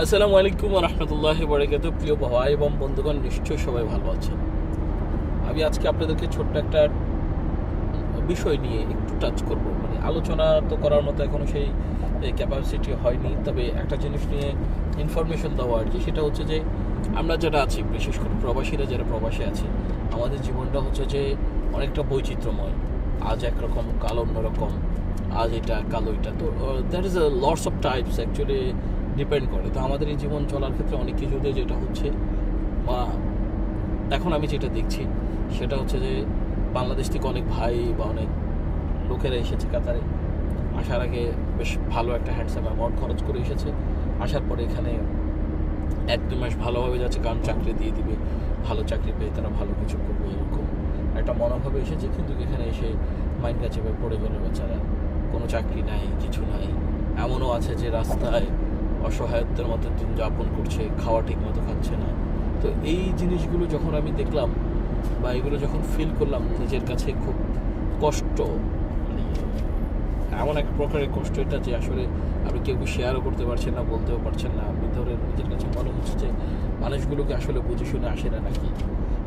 আসসালামু আলাইকুম রহমতুল্লাহি বারাকাতুহু। প্রিয় ভাই এবং বন্ধুগণ, নিশ্চয়ই সবাই ভালো আছেন। আমি আজকে আপনাদেরকে ছোট্ট একটা বিষয় নিয়ে একটু টাচ করব। মানে আলোচনা তো করার মতো এখনও সেই ক্যাপাসিটি হয়নি, তবে একটা জিনিস নিয়ে ইনফরমেশন দেওয়া আর কি। সেটা হচ্ছে যে আমরা যারা আছি, বিশেষ করে প্রবাসীরা যারা প্রবাসে আছি, আমাদের জীবনটা হচ্ছে যে অনেকটা বৈচিত্র্যময়। আজ একরকম, কাল অন্যরকম, আজ এটা কাল ওইটা। তো that is a lots of types actually depend করে। তো আমাদের এই জীবন চলার ক্ষেত্রে অনেক কিছুতে যেটা হচ্ছে বা এখন আমি যেটা দেখছি সেটা হচ্ছে যে বাংলাদেশ থেকে অনেক ভাই বা অনেক লোকেরা এসেছে কাতারে। আসার আগে বেশ ভালো একটা হ্যান্ডসাম অ্যামাউন্ট খরচ করে এসেছে। আসার পরে এখানে 1-2 মাস ভালোভাবে যাচ্ছে, কারণ চাকরি দিয়ে দিবে, ভালো চাকরি পেয়ে তারা ভালো কিছু করবে, এরকম একটা মনোভাবে এসেছে। কিন্তু এখানে এসে মাইন্ড কাছে পড়ে গেল বেচারা, কোনো চাকরি নাই, কিছু নাই। এমনও আছে যে রাস্তায় অসহায়ত্বের মতো দিন যাপন করছে, খাওয়া ঠিক মতো খাচ্ছে না। তো এই জিনিসগুলো যখন আমি দেখলাম বা এগুলো যখন ফিল করলাম, নিজের কাছে খুব কষ্ট, মানে এমন এক প্রকারের কষ্ট এটা যে আসলে আপনি কেউ শেয়ারও করতে পারছেন না, বলতেও পারছেন না। আপনি ধরে নিজের কাছে মনে হচ্ছে যে মানুষগুলোকে আসলে বুঝে শুনে আসে না নাকি।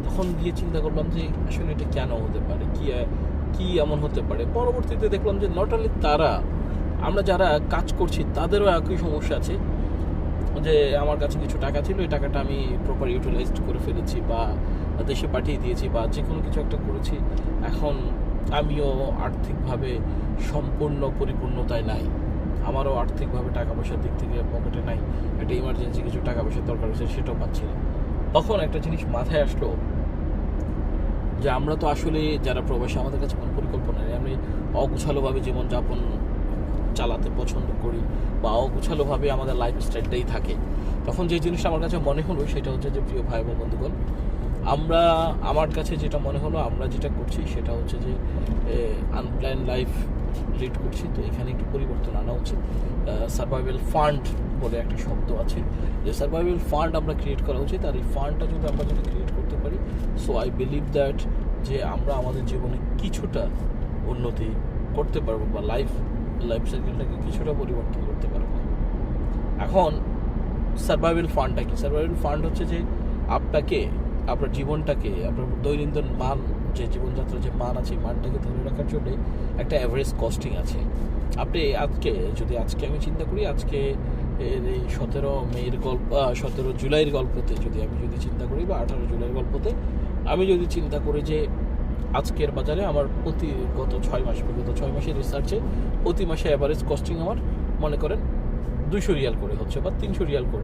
তখন গিয়ে চিন্তা করলাম যে আসলে এটা কেন হতে পারে, কি এমন হতে পারে। পরবর্তীতে দেখলাম যে নট অনলি তারা, আমরা যারা কাজ করছি তাদেরও একই সমস্যা আছে। যে আমার কাছে কিছু টাকা ছিল, এই টাকাটা আমি প্রপার ইউটিলাইজড করে ফেলেছি বা দেশে পাঠিয়ে দিয়েছি বা যে কোনো কিছু একটা করেছি। এখন আমিও আর্থিকভাবে সম্পূর্ণ পরিপূর্ণতায় নাই, আমারও আর্থিকভাবে টাকা পয়সার দিক থেকে পকেটে নাই। একটা ইমার্জেন্সি কিছু টাকা পয়সার দরকার হয়েছে, সেটাও পাচ্ছি না। তখন একটা জিনিস মাথায় আসলো যে আমরা তো আসলে যারা প্রবাসী, আমাদের কাছে কোনো পরিকল্পনা নেই। আমি অগোছালোভাবে জীবনযাপন চালাতে পছন্দ করি বা অগোছালোভাবে আমাদের লাইফস্টাইলটাই থাকে। তখন যে জিনিসটা আমার কাছে মনে হলো সেটা হচ্ছে যে, প্রিয় ভাই এবং বন্ধুগণ, আমার কাছে যেটা মনে হলো, আমরা যেটা করছি সেটা হচ্ছে যে আনপ্ল্যান লাইফ লিড করছি। তো এখানে একটু পরিবর্তন আনা উচিত। সার্ভাইভাল ফান্ড বলে একটা শব্দ আছে, যে সার্ভাইভাল ফান্ড আমরা ক্রিয়েট করা উচিত। আর এই ফান্ডটা আমরা যদি ক্রিয়েট করতে পারি, সো আই বিলিভ দ্যাট যে আমরা আমাদের জীবনে কিছুটা উন্নতি করতে পারবো বা লাইফ সাইকেলটাকে কিছুটা পরিবর্তন করতে পারবো। এখন সার্ভাইভাল ফান্ডটা কি? সার্ভাইভাল ফান্ড হচ্ছে যে আপনাকে, আপনার জীবনটাকে, আপনার দৈনন্দিন মান, যে জীবনযাত্রার যে মান আছে, মানটাকে ধরে রাখার জন্য একটা অ্যাভারেজ কস্টিং আছে। আপনি আজকে আমি চিন্তা করি, আজকে এই 17 জুলাইয়ের গল্পতে যদি চিন্তা করি, বা 18 জুলাইয়ের গল্পতে আমি যদি চিন্তা করি যে আজকের বাজারে আমার গত 6 মাসের রিসার্চে প্রতি মাসে অ্যাভারেজ কস্টিং আমার মনে করেন 200 রিয়াল করে হচ্ছে বা 300 রিয়াল করে।